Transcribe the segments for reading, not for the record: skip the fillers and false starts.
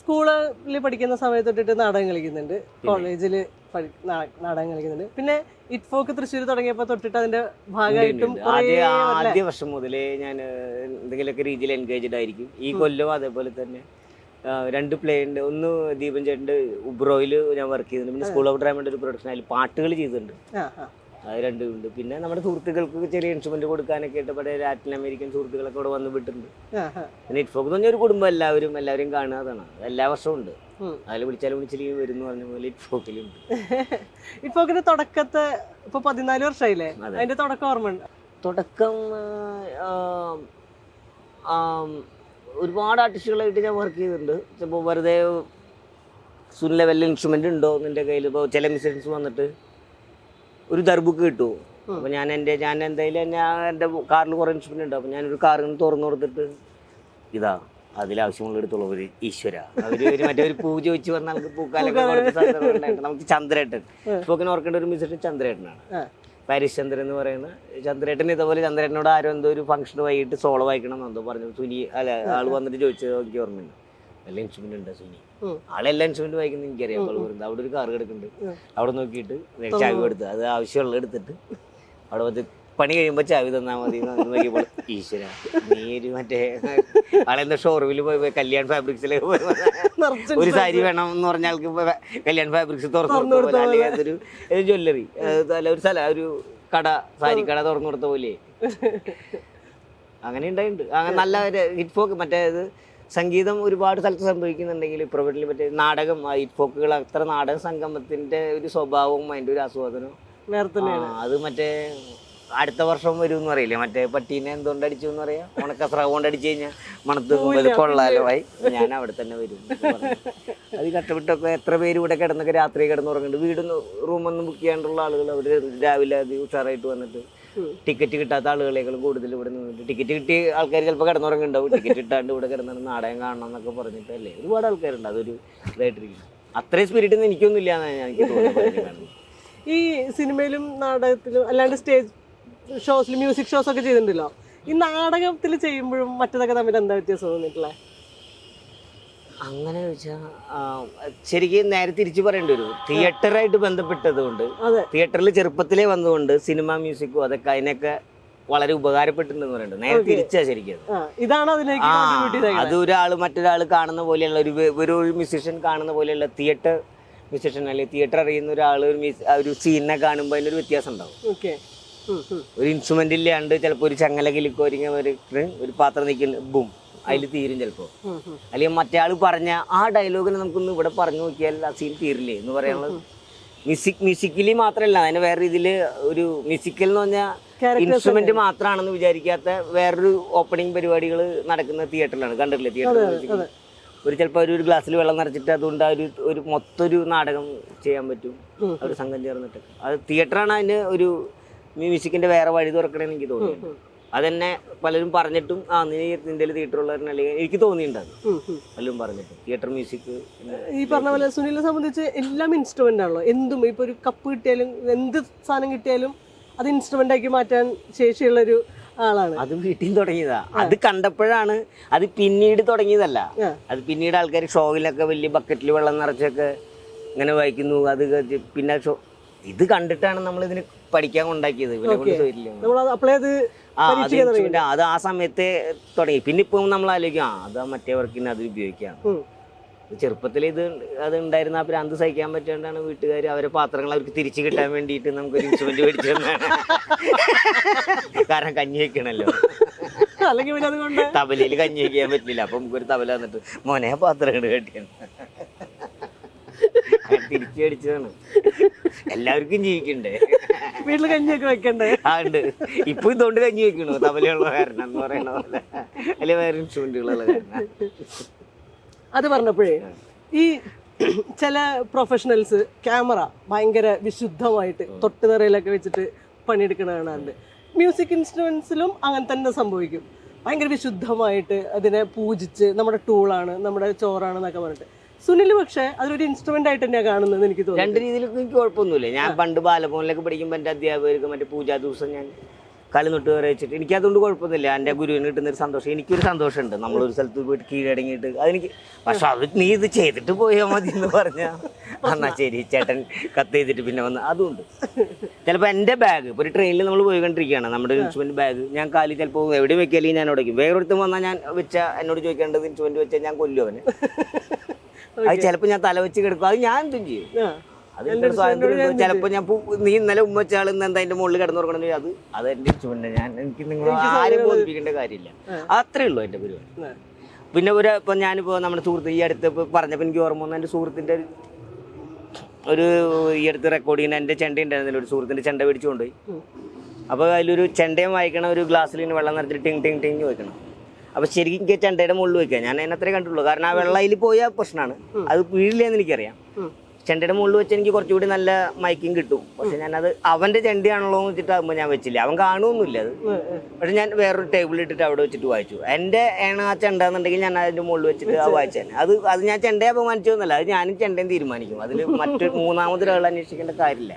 സ്കൂളിൽ പഠിക്കുന്ന സമയത്ത് തൊട്ടിട്ട് നാടകം കളിക്കുന്നുണ്ട്, കോളേജിൽ നാടകം കളിക്കുന്നുണ്ട്. പിന്നെ ഇറ്റ്ഫോക്ക് തൃശ്ശൂർ തുടങ്ങിയപ്പോൾ തൊട്ടിട്ട് അതിന്റെ ഭാഗമായിട്ടും ആദ്യ വർഷം മുതലേ ഞാൻ എന്തെങ്കിലുമൊക്കെ രീതിയിൽ എൻഗേജ്ഡ് ആയിരിക്കും. ഈ കൊല്ലം അതേപോലെ തന്നെ 2 പ്ലേ ഉണ്ട്. ഒന്ന് ദീപൻ ചേട്ടൻ്റെ ഉബ്രോയിൽ ഞാൻ വർക്ക് ചെയ്തിട്ടുണ്ട്. പിന്നെ സ്കൂൾ ഓഫ് ഡ്രാമയുടെ ഒരു പ്രൊഡക്ഷൻ അതിൽ പാട്ടുകൾ ചെയ്തിട്ടുണ്ട്. അത് 2 ഉണ്ട്. പിന്നെ നമ്മുടെ സുഹൃത്തുക്കൾക്ക് ചെറിയ ഇൻസ്ട്രുമെന്റ് കൊടുക്കാനൊക്കെ ആയിട്ട് ഇവിടെ ലാറ്റിൻ അമേരിക്കൻ സുഹൃത്തുക്കളൊക്കെ ഇവിടെ വന്ന് വിട്ടിട്ടുണ്ട്. പിന്നെ ഇറ്റ്ഫോക്ക് തന്നെ ഒരു കുടുംബം, എല്ലാവരും കാണുന്നതാണ്. എല്ലാ വർഷവും ഉണ്ട്. അതിൽ വിളിച്ചില്ലെങ്കിൽ വരും പറഞ്ഞ പോലെ ഇറ്റ്ഫോക്കിലുണ്ട്. ഇറ്റ്ഫോക്കിന്റെ തുടക്കത്തെ ഇപ്പൊ 14 വർഷമായില്ലേ, അതിന്റെ തുടക്കം ഓർമ്മ? തുടക്കം ഒരുപാട് ആർട്ടിസ്റ്റുകളായിട്ട് ഞാൻ വർക്ക് ചെയ്തിട്ടുണ്ട്. ചിലപ്പോൾ വെറുതെ സുനിലെ വല്ല ഇൻസ്ട്രുമെന്റ് ഉണ്ടോ നിന്റെ കയ്യിൽ? ഇപ്പോൾ ചില മ്യൂസിഷ്യൻസ് വന്നിട്ട് ഒരു ദർബുക്ക് കിട്ടുമോ? അപ്പോൾ ഞാൻ എന്തായാലും എൻ്റെ കാറിൽ കുറേ ഇൻസ്ട്രുമെന്റ് ഉണ്ട്. അപ്പോൾ ഞാനൊരു കാറിൽ തുറന്നു കൊടുത്തിട്ട് ഇതാ അതിലാവശ്യമുള്ള എടുത്തോളൂ ഒരു ഈശ്വര. അവർ മറ്റേ ഒരു പൂ ചോദിച്ചു പറഞ്ഞാൽ നമുക്ക് പൂക്കാലൊക്കെ കൊടുത്ത് നമുക്ക് ചന്ദ്രേട്ടൻ സ്പോക്കൻ ഓർക്കേണ്ട ഒരു മ്യൂസിഷ്യൻ ചന്ദ്രേട്ടനാണ്. പാരീസ് ചന്ദ്രൻ എന്ന് പറയുന്ന ചന്ദ്രേട്ടൻ. ഇതേപോലെ ചന്ദ്രേട്ടനോട് ആരോ എന്തോ ഒരു ഫംഗ്ഷൻ വൈകിട്ട് സോളോ വായിക്കണം എന്തോ പറഞ്ഞു. സുനി ആള് വന്നിട്ട് ചോദിച്ചത് എനിക്ക് ഓർമ്മയുണ്ട്. എല്ലാ ഇൻസ്ട്രുമെന്റ് ഉണ്ട് സുനി. ആളെല്ലാ ഇൻസ്ട്രുമെന്റ് വായിക്കുന്നത് എനിക്കറിയാം. അവൾ പറയുന്നത് അവിടെ ഒരു കാർ കിടക്കുന്നുണ്ട്, അവിടെ നോക്കിയിട്ട് ചാവി എടുത്ത് അത് ആവശ്യമുള്ള എടുത്തിട്ട് അവിടെ വന്ന് പണി കഴിയുമ്പോൾ ചാവി തന്നാൽ മതി നോക്കിയപ്പോൾ ഈശ്വര നീ ഒരു മറ്റേ ആളെന്താ ഷോറൂമിൽ പോയി കല്യാൺ ഫാബ്രിക്സിലേക്ക് പോയി ഒരു സാരി വേണം എന്ന് പറഞ്ഞ ആൾക്ക് കല്യാൺ ഫാബ്രിക്സ് തുറന്നു കൊടുത്ത പോലെ, അല്ലെങ്കിൽ അതൊരു ജ്വല്ലറി ഒരു സ്ഥലം ഒരു കട സാരി കട തുറന്നു കൊടുത്ത പോലെ അങ്ങനെ ഉണ്ടായിട്ടുണ്ട്. അങ്ങനെ നല്ല ഹിറ്റ്ഫോക്ക് മറ്റേത് സംഗീതം ഒരുപാട് സ്ഥലത്ത് സംഭവിക്കുന്നുണ്ടെങ്കിൽ പ്രൊഫഷണലി മറ്റേ നാടകം ഹിറ്റ്ഫോക്കുകൾ അത്ര നാടക സംഗമത്തിന്റെ ഒരു സ്വഭാവവും അതിന്റെ ഒരു ആസ്വാദനവും അത് മറ്റേ അടുത്ത വർഷം വരും എന്ന് പറയില്ലേ, മറ്റേ പട്ടീനെ എന്തുകൊണ്ട് അടിച്ചു എന്ന് പറയാം, ഉണക്കസ്രാവ് കൊണ്ട് അടിച്ചു കഴിഞ്ഞാൽ മണത്ത് കൊള്ളാലോ ആയി ഞാൻ അവിടെ തന്നെ വരും. അത് കഷ്ടപ്പെട്ടൊക്കെ എത്ര പേര് ഇവിടെ കിടന്നൊക്കെ രാത്രി കിടന്നുറങ്ങുന്നുണ്ട്. വീട് റൂമൊന്നും ബുക്ക് ചെയ്യാണ്ടുള്ള ആളുകൾ അവർ രാവിലെ അത് ഉഷാറായിട്ട് വന്നിട്ട് ടിക്കറ്റ് കിട്ടാത്ത ആളുകളേക്കാളും കൂടുതൽ ഇവിടെ നിന്നിട്ട് ടിക്കറ്റ് കിട്ടിയ ആൾക്കാർ ചിലപ്പോൾ കിടന്നുറങ്ങുന്നുണ്ടാവും. ടിക്കറ്റ് കിട്ടാണ്ട് ഇവിടെ കിടന്നിട്ട് നാടകം കാണണം എന്നൊക്കെ പറഞ്ഞിട്ടല്ലേ ഒരുപാട് ആൾക്കാരുണ്ട്. അതൊരു ഇതായിട്ടിരിക്കും. അത്രയും സ്പിരിറ്റ് ഒന്നും എനിക്കൊന്നും ഇല്ല എന്നാണ് എനിക്ക് തോന്നുന്നത്. ഈ സിനിമയിലും നാടകത്തിലും അല്ലാണ്ട് സ്റ്റേജ് ഷോസിൽ മ്യൂസിക് ഷോസ് ഒക്കെ ചെയ്തിട്ടുണ്ടല്ലോ, ഈ നാടകത്തിൽ ചെയ്യുമ്പോഴും മറ്റതൊക്കെ തമ്മിൽ എന്താ വ്യത്യാസം തോന്നിയിട്ടില്ലേ? അങ്ങനെ ചോദിച്ചാൽ ശരിക്കും നേരെ തിരിച്ചു പറയേണ്ടി വരും. തിയേറ്ററായിട്ട് ബന്ധപ്പെട്ടത് കൊണ്ട്, തിയേറ്ററിൽ ചെറുപ്പത്തിലേ വന്നുകൊണ്ട് സിനിമ മ്യൂസിക്കും അതൊക്കെ അതിനൊക്കെ വളരെ ഉപകാരപ്പെട്ടിട്ടുണ്ടെന്ന് പറയുന്നത് നേരെ തിരിച്ചാ ശരിക്കും. അത് ഒരാൾ മറ്റൊരാൾ കാണുന്ന പോലെയുള്ള ഒരു മ്യൂസിഷ്യൻ കാണുന്ന പോലെയുള്ള തിയേറ്റർ മ്യൂസിഷ്യൻ അല്ലെങ്കിൽ തിയേറ്റർ അറിയുന്ന ഒരാൾ ഒരു സീനിനെ കാണുമ്പോൾ അതിനൊരു വ്യത്യാസം ഉണ്ടാവും. ഒരു ഇൻസ്ട്രുമെന്റ് ഇല്ലാണ്ട് ചിലപ്പോൾ ഒരു ചങ്ങല കിലിക്കോരിങ്ങ ഒരു പാത്രം നിൽക്കുന്ന ബും അതിൽ തീരും ചിലപ്പോൾ. അല്ലെങ്കിൽ മറ്റേ ആൾ പറഞ്ഞ ആ ഡയലോഗിനെ നമുക്കൊന്ന് ഇവിടെ പറഞ്ഞു നോക്കിയാൽ ആ സീൻ തീരില്ലേ എന്ന് പറയാനുള്ളത്. മ്യൂസിക്കലി മാത്രമല്ല, അതിന് വേറെ രീതിയിൽ ഒരു മ്യൂസിക്കൽ എന്ന് പറഞ്ഞാൽ ഇൻസ്ട്രുമെന്റ് മാത്രമാണെന്ന് വിചാരിക്കാത്ത വേറൊരു ഓപ്പണിംഗ് പരിപാടികൾ നടക്കുന്ന തിയേറ്ററിലാണ്. കണ്ടിട്ടില്ലേ തിയേറ്ററിൽ ഒരു ചിലപ്പോൾ ഒരു ഗ്ലാസ്സിൽ വെള്ളം നിറച്ചിട്ട് അതുകൊണ്ട് ഒരു മൊത്തം നാടകം ചെയ്യാൻ പറ്റും ഒരു സംഘം ചേർന്നിട്ടൊക്കെ. അത് തിയേറ്ററാണ് അതിന് ഒരു മ്യൂസിക്കിന്റെ വേറെ വഴി തുറക്കണമെന്ന് എനിക്ക് തോന്നുന്നു. അതെന്നെ പലരും പറഞ്ഞിട്ടും നീ നിന്റെ തിയേറ്ററുള്ളവരനെ അല്ലെങ്കിൽ എനിക്ക് തോന്നിയിട്ടുണ്ട് പലരും പറഞ്ഞിട്ട് തിയേറ്റർ മ്യൂസിക്. ഈ പറഞ്ഞ പോലെ സുനിലിനെ സംബന്ധിച്ച് എല്ലാം ഇൻസ്ട്രുമെന്റ് ആണല്ലോ. എന്തും ഇപ്പൊ ഒരു കപ്പ് കിട്ടിയാലും എന്ത് സാധനം കിട്ടിയാലും അത് ഇൻസ്ട്രുമെന്റ് ആക്കി മാറ്റാൻ ശേഷിയുള്ളൊരു ആളാണ്. അത് വീട്ടിൽ തുടങ്ങിയതാ. അത് കണ്ടപ്പോഴാണ്, അത് പിന്നീട് തുടങ്ങിയതല്ല. അത് പിന്നീട് ആൾക്കാർ ഷോയിലൊക്കെ വലിയ ബക്കറ്റിൽ വെള്ളം നിറച്ചൊക്കെ ഇങ്ങനെ വായിക്കുന്നു. അത് പിന്നെ ഇത് കണ്ടിട്ടാണ് നമ്മൾ ഇതിന് പഠിക്കാൻ കൊണ്ടാക്കിയത്. അത് ആ സമയത്തെ തുടങ്ങി. പിന്നെ ഇപ്പം നമ്മൾ ആലോചിക്കും അത് മറ്റേ വർക്കിന് അത് ഉപയോഗിക്കാം. ചെറുപ്പത്തിൽ അത് ഉണ്ടായിരുന്ന ആ ഭ്രാന്ത് സഹിക്കാൻ പറ്റാണ്ടാണ് വീട്ടുകാർ അവരെ പാത്രങ്ങൾ അവർക്ക് തിരിച്ചു കിട്ടാൻ വേണ്ടിയിട്ട് നമുക്കൊരു ഇൻസ്ട്രുമെന്റ് മേടിച്ചു തന്നാണ്. കാരണം കഞ്ഞി വെക്കണല്ലോ, തബലയിൽ കഞ്ഞി വെക്കാൻ പറ്റില്ല. അപ്പൊ നമുക്കൊരു തബല വന്നിട്ട് മോനെ പാത്രങ്ങൾ കെട്ടിയാണ് തിരിച്ചു മേടിച്ചതാണ്. എല്ലാവർക്കും ജീവിക്കണ്ടേ, വീട്ടിൽ കഞ്ഞിയൊക്കെ വെക്കണ്ടേ? ഉണ്ട്. ഇപ്പൊ ഇതുകൊണ്ട് കഞ്ഞി വെക്കണു തബലയുള്ള കാരണം എന്ന് പറയണ പോലെ, അല്ലെ വേറെ ഇൻസ്ട്രുമെന്റുകളുള്ള കാരണം. അത് പറഞ്ഞപ്പോഴേ ഈ ചില പ്രൊഫഷണൽസ് ക്യാമറ ഭയങ്കര വിശുദ്ധമായിട്ട് തൊട്ടുതറയിലൊക്കെ വെച്ചിട്ട് പണിയെടുക്കണ കാണാറുണ്ട്. മ്യൂസിക് ഇൻസ്ട്രുമെന്റ്സിലും അങ്ങനെ തന്നെ സംഭവിക്കും. ഭയങ്കര വിശുദ്ധമായിട്ട് അതിനെ പൂജിച്ച് നമ്മുടെ ടൂളാണ്, നമ്മുടെ ചോറാണെന്നൊക്കെ പറഞ്ഞിട്ട്. സുനിൽ പക്ഷേ അതൊരു ഇൻസ്ട്രുമെന്റ് ആയിട്ട് തന്നെയാണ് കാണുന്നത് എനിക്ക് തോന്നുന്നു. രണ്ട് രീതിയിലൊക്കെ എനിക്ക് കുഴപ്പമൊന്നുമില്ല. ഞാൻ പണ്ട് ബാലഭവനിലൊക്കെ പഠിക്കുമ്പോൾ എൻ്റെ അധ്യാപകർക്ക് മറ്റേ പൂജാ ദിവസം ഞാൻ കാലം തൊട്ട് വരെ വെച്ചിട്ട് എനിക്കതുകൊണ്ട് കുഴപ്പമൊന്നുമില്ല. എൻ്റെ ഗുരുവിന് കിട്ടുന്നൊരു സന്തോഷം, എനിക്കൊരു സന്തോഷമുണ്ട്. നമ്മളൊരു സ്ഥലത്ത് പോയിട്ട് കീഴടങ്ങിയിട്ട് അതെനിക്ക്. പക്ഷെ അത് നീ ഇത് ചെയ്തിട്ട് പോയാൽ മതി എന്ന് പറഞ്ഞാൽ എന്നാൽ ശരി ചേട്ടൻ കത്ത് ചെയ്തിട്ട് പിന്നെ വന്ന് അതുകൊണ്ട് ചിലപ്പോൾ എൻ്റെ ബാഗ് ഇപ്പോൾ ഒരു ട്രെയിനിൽ നമ്മൾ പോയിക്കൊണ്ടിരിക്കുകയാണ്, നമ്മുടെ ഇൻസ്ട്രുമെൻറ്റ് ബാഗ് ഞാൻ കാലി ചിലപ്പോൾ എവിടെ വെക്കില്ലെങ്കിൽ ഞാൻ ഉടയ്ക്കും. വേറൊരുത്തും വന്നാൽ ഞാൻ വെച്ചാൽ എന്നോട് ചോദിക്കേണ്ടത് ഇൻസ്ട്രുമെൻറ്റ് വെച്ചാൽ ഞാൻ കൊല്ലും അവന്. അത് ചിലപ്പോൾ ഞാൻ തല വെച്ച് കിടക്കും, അത് ഞാൻ എന്തും ചെയ്യും. അത് ചിലപ്പോൾ ഞാൻ നീ ഇന്നലെ ഉമ്മ വെച്ചാൽ ഇന്ന് എന്താ അതിൻ്റെ മുകളിൽ കിടന്നുറങ്ങണമെങ്കിൽ അത് എൻ്റെ ഇൻസ്ട്രുമെന്റ്, ഞാൻ എനിക്ക് നിങ്ങൾ ആരും ബോധിപ്പിക്കേണ്ട കാര്യമില്ല. അത്രേ ഉള്ളൂ എൻ്റെ പരിപാടി. പിന്നെ ഇപ്പം ഞാനിപ്പോൾ നമ്മുടെ സുഹൃത്ത് ഈ അടുത്ത് ഇപ്പോൾ പറഞ്ഞപ്പോൾ എനിക്ക് ഓർമ്മ വന്നു, എൻ്റെ സുഹൃത്തിൻ്റെ ഒരു ഈ അടുത്ത് റെക്കോർഡ് ചെയ്യുന്ന എൻ്റെ ചെണ്ട ഉണ്ടായിരുന്നില്ല, ഒരു സുഹൃത്തിൻ്റെ ചെണ്ട മേടിച്ചു കൊണ്ടുപോയി. അപ്പോൾ അതിലൊരു ചെണ്ടയും വായിക്കണം, ഒരു ഗ്ലാസ്സിൽ വെള്ളം നിറച്ചിട്ട് ടിങ് ടിങ് ടിങ് വയ്ക്കണം. അപ്പോൾ ശരിക്കും എനിക്ക് ചെണ്ടയുടെ മുകളിൽ വയ്ക്കാം, ഞാൻ അതിനത്രേ കണ്ടുള്ളൂ. കാരണം ആ വെള്ളം അതിൽ പോയാൽ പ്രശ്നമാണ്, അത് വീഴില്ലെന്ന് എനിക്കറിയാം. ചെണ്ടയുടെ മുകളിൽ വെച്ച് എനിക്ക് കുറച്ചുകൂടി നല്ല മൈക്കിങ് കിട്ടും. പക്ഷെ ഞാനത് അവൻ്റെ ചെണ്ടയാണല്ലോ എന്ന് വെച്ചിട്ടാകുമ്പോൾ ഞാൻ വെച്ചില്ല, അവൻ കാണുമൊന്നുമില്ല അത്. പക്ഷെ ഞാൻ വേറൊരു ടേബിൾ ഇട്ടിട്ട് അവിടെ വെച്ചിട്ട് വായിച്ചു. എൻ്റെ ആണ് ആ ചെണ്ട എന്നുണ്ടെങ്കിൽ ഞാൻ അതിൻ്റെ മുകളിൽ വെച്ചിട്ട് ആ വായിച്ചാൽ അത് ഞാൻ ചെണ്ടയെ അപമാനിച്ചതൊന്നുമല്ല, അത് ഞാനും ചെണ്ടയും തീരുമാനിക്കും. അതിൽ മറ്റു മൂന്നാമതൊരാൾ അന്വേഷിക്കേണ്ട കാര്യമില്ല.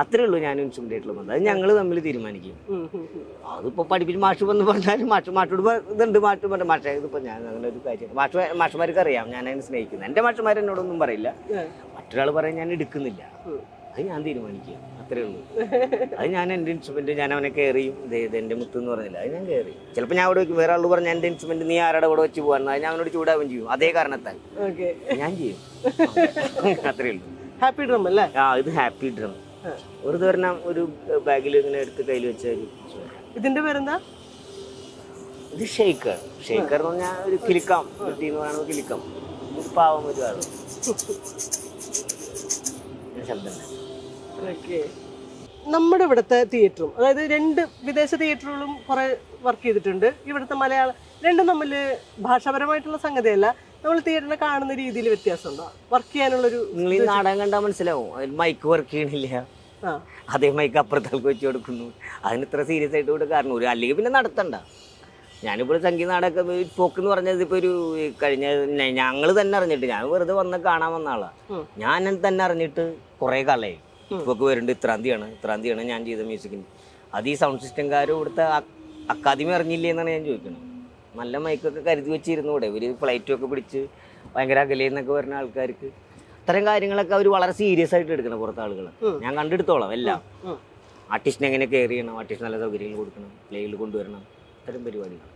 അത്രേ ഉള്ളൂ ഞാൻ ഇൻസ്ട്രുമെന്റ് ആയിട്ടുള്ള ബന്ധം, അത് ഞങ്ങൾ തമ്മിൽ തീരുമാനിക്കും. അതിപ്പോൾ പഠിപ്പിച്ച് മാഷ് വന്ന് പറഞ്ഞാലും മാഷോട് ഇതുണ്ട്, മാഷ് പറഞ്ഞ മാഷേ ഇതിപ്പോൾ ഞാൻ അങ്ങനെ ഒരു കാര്യം മാഷുമാർക്ക് അറിയാം ഞാൻ അതിനെ സ്നേഹിക്കുന്നത്. എൻ്റെ മാഷുമാർ എന്നോടൊന്നും പറയില്ല, മറ്റൊരാൾ പറയാൻ ഞാൻ എടുക്കുന്നില്ല, അത് ഞാൻ തീരുമാനിക്കുക. അത്രേ ഉള്ളൂ. അത് ഞാൻ എൻ്റെ ഇൻസ്ട്രുമെന്റ് ഞാൻ അവനെ കെയർ ചെയ്യും. ഇത് എൻ്റെ മുത്ത് എന്ന് പറഞ്ഞില്ല, അത് ഞാൻ കെയർ ചെയ്യും. ചിലപ്പോൾ ഞാൻ അവിടെ വയ്ക്കും, വേറെ ആൾ പറഞ്ഞാൽ എൻ്റെ ഇൻസ്ട്രുമെന്റ് നീ ആരുടെ കൂടെ വെച്ച് പോകാൻ, അത് ഞാൻ അവനോട് ചൂടാവുകയും ചെയ്യും. അതേ കാരണത്താൽ ഞാൻ ചെയ്യും. അത്രേ ഉള്ളൂ. ഹാപ്പി ഡ്രം അല്ലേ? ആ, ഇത് ഹാപ്പി ഡ്രം. ഒരു തവണ ഒരു ബാഗിൽ ഇങ്ങനെ എടുത്ത് കയ്യിൽ വെച്ചാൽ. ഇതിന്റെ പേരെന്താ? ഇത് ഷെയ്ക്കർ. ഷെയ്ക്കർ എന്ന് പറഞ്ഞാൽ ഒരു കിലുക്കം എന്ന് പറയുന്നത്, കിലുക്കം പാവം ഒരു ആളും ശബ്ദം. നമ്മുടെ ഇവിടുത്തെ തിയേറ്ററും, അതായത് 2 വിദേശ തിയേറ്ററുകളും കുറെ വർക്ക് ചെയ്തിട്ടുണ്ട്. ഇവിടുത്തെ മലയാളം രണ്ടും തമ്മിൽ ഭാഷാപരമായിട്ടുള്ള സംഗതിയല്ല, നമ്മൾ തിയേറ്ററിനെ കാണുന്ന രീതിയിൽ വ്യത്യാസമുണ്ടോ? വർക്ക് ചെയ്യാനുള്ളൊരു നിങ്ങൾ ഈ നാടകം കണ്ടാൽ മനസ്സിലാവും, അതിൽ മൈക്ക് വർക്ക് ചെയ്യണില്ല, അതേ മൈക്ക് അപ്പുറത്തേക്ക് വെച്ച് കൊടുക്കുന്നു. അതിന് ഇത്ര സീരിയസ് ആയിട്ട് ഇവിടെ കാരണം ഒരു അല്ലെങ്കിൽ പിന്നെ നടത്തണ്ട. ഞാനിപ്പോൾ സംഗീത നാടകമൊക്കെ ഫോക്ക് എന്ന് പറഞ്ഞത് ഇപ്പോൾ ഒരു കഴിഞ്ഞ ഞങ്ങൾ തന്നെ അറിഞ്ഞിട്ട്, ഞാൻ വെറുതെ വന്ന് കാണാൻ വന്ന ആളാണ്. ഞാൻ തന്നെ അറിഞ്ഞിട്ട് കുറേ കാലമായി ഫോക്ക് വരുന്നുണ്ട്, ഇത്രാം തീയതിയാണ് ഞാൻ ചെയ്ത മ്യൂസിക്കിന്. അത് ഈ സൗണ്ട് സിസ്റ്റംകാരും ഇവിടുത്തെ അക്കാദമി അറിഞ്ഞില്ലേ എന്നാണ് ഞാൻ ചോദിക്കുന്നത്. നല്ല മൈക്കൊക്കെ കരുതി വെച്ചിരുന്നു ഇവിടെ, ഒരു ഫ്ലൈറ്റൊക്കെ പിടിച്ച് ഭയങ്കര അകലെന്നൊക്കെ വരുന്ന ആൾക്കാർക്ക് അത്തരം കാര്യങ്ങളൊക്കെ അവർ വളരെ സീരിയസ് ആയിട്ട് എടുക്കണം പുറത്തെ ആളുകൾ. ഞാൻ കണ്ടെടുത്തോളാം എല്ലാം. ആർട്ടിസ്റ്റിനെ എങ്ങനെ കെയർ ചെയ്യണം, ആർട്ടിസ്റ്റ് നല്ല സൗകര്യങ്ങൾ കൊടുക്കണം, പ്ലേയിൽ കൊണ്ടുവരണം, അത്തരം പരിപാടികൾ.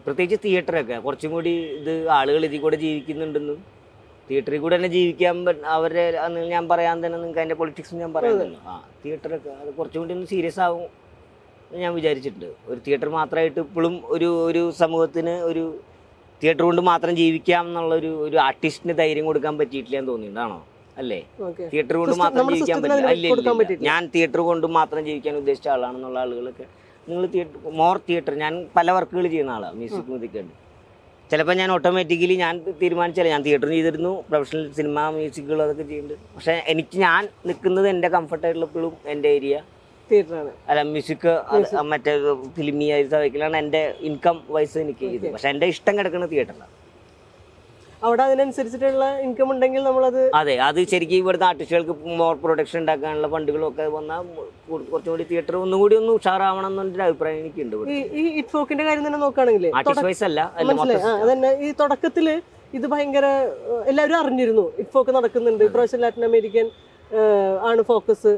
പ്രത്യേകിച്ച് തിയേറ്ററൊക്കെ കുറച്ചും കൂടി ഇത് ആളുകൾ ഇതിൽ കൂടെ ജീവിക്കുന്നുണ്ടെന്നും തിയേറ്ററിൽ കൂടെ തന്നെ ജീവിക്കാൻ അവരെ ഞാൻ പറയാൻ തന്നെ നിങ്ങൾക്ക് അതിൻ്റെ പൊളിറ്റിക്സ് ഞാൻ പറയുന്നല്ലോ. തിയേറ്ററൊക്കെ അത് കുറച്ചും കൂടി ഒന്ന് സീരിയസ് ആവും ഞാൻ വിചാരിച്ചിട്ടുണ്ട്. ഒരു തിയേറ്റർ മാത്രമായിട്ട് ഇപ്പോഴും ഒരു സമൂഹത്തിന് ഒരു തിയേറ്റർ കൊണ്ട് മാത്രം ജീവിക്കാം ഒരു ആർട്ടിസ്റ്റിന് ധൈര്യം കൊടുക്കാൻ പറ്റിയിട്ടില്ല എന്ന് തോന്നിയിട്ടുണ്ടാണോ? അല്ലേ? തിയേറ്റർ കൊണ്ട് മാത്രം ജീവിക്കാൻ പറ്റില്ല. അല്ല, ഞാൻ തിയേറ്റർ കൊണ്ട് മാത്രം ജീവിക്കാൻ ഉദ്ദേശിച്ച ആളാണെന്നുള്ള ആളുകളൊക്കെ നിങ്ങൾ തിയേറ്റർ ഞാൻ പല വർക്കുകൾ ചെയ്യുന്ന ആളാണ് മ്യൂസിക് മ്യൂസിക്കുണ്ട്. ചിലപ്പോൾ ഞാൻ ഓട്ടോമാറ്റിക്കലി ഞാൻ തീരുമാനിച്ചാലേ ഞാൻ തിയേറ്ററിൽ ചെയ്തിരുന്നു, പ്രൊഫഷണൽ സിനിമ മ്യൂസിക്കുകൾ അതൊക്കെ ചെയ്യുന്നുണ്ട്. പക്ഷേ ഞാൻ നിൽക്കുന്നത് എൻ്റെ കംഫർട്ടായിട്ടുള്ളപ്പോഴും എൻ്റെ ഏരിയ തിയേറ്ററാണ്. അല്ല, മ്യൂസിക് മറ്റേ ഫിലിമി വയ്ക്കലാണ് എൻ്റെ ഇൻകം വൈസ് എനിക്ക് ചെയ്ത്. പക്ഷെ എൻ്റെ ഇഷ്ടം കിടക്കുന്നത് തിയേറ്ററിലാണ്. അവിടെ അതിനനുസരിച്ചിട്ടുള്ള ഇൻകം ഉണ്ടെങ്കിൽ നമ്മളത് അതെ, അത് ശരിക്കും ഇവിടുത്തെ ആർട്ടിസ്റ്റുകൾക്ക് മോർ പ്രൊഡക്ഷൻ ഉണ്ടാക്കാനുള്ള ഫണ്ടുകളൊക്കെ വന്നാൽ കുറച്ചും കൂടി തിയേറ്റർ ഒന്നുകൂടി ഒന്ന് ഉഷാറാവണം എന്നൊരു അഭിപ്രായം എനിക്കുണ്ട്. ഈ ഇറ്റ്ഫോക്കിന്റെ കാര്യം തന്നെ നോക്കുകയാണെങ്കിൽ ആർട്ടിസ്റ്റ് വൈസ് അല്ല, അതന്നെ ഈ തുടക്കത്തില് ഇത് ഭയങ്കര എല്ലാവരും അറിഞ്ഞിരുന്നു ഇറ്റ്ഫോക്ക് നടക്കുന്നുണ്ട്, ഇപ്രാവശ്യം ലാറ്റിൻ അമേരിക്കൻ ആണ് ഫോക്കസ്,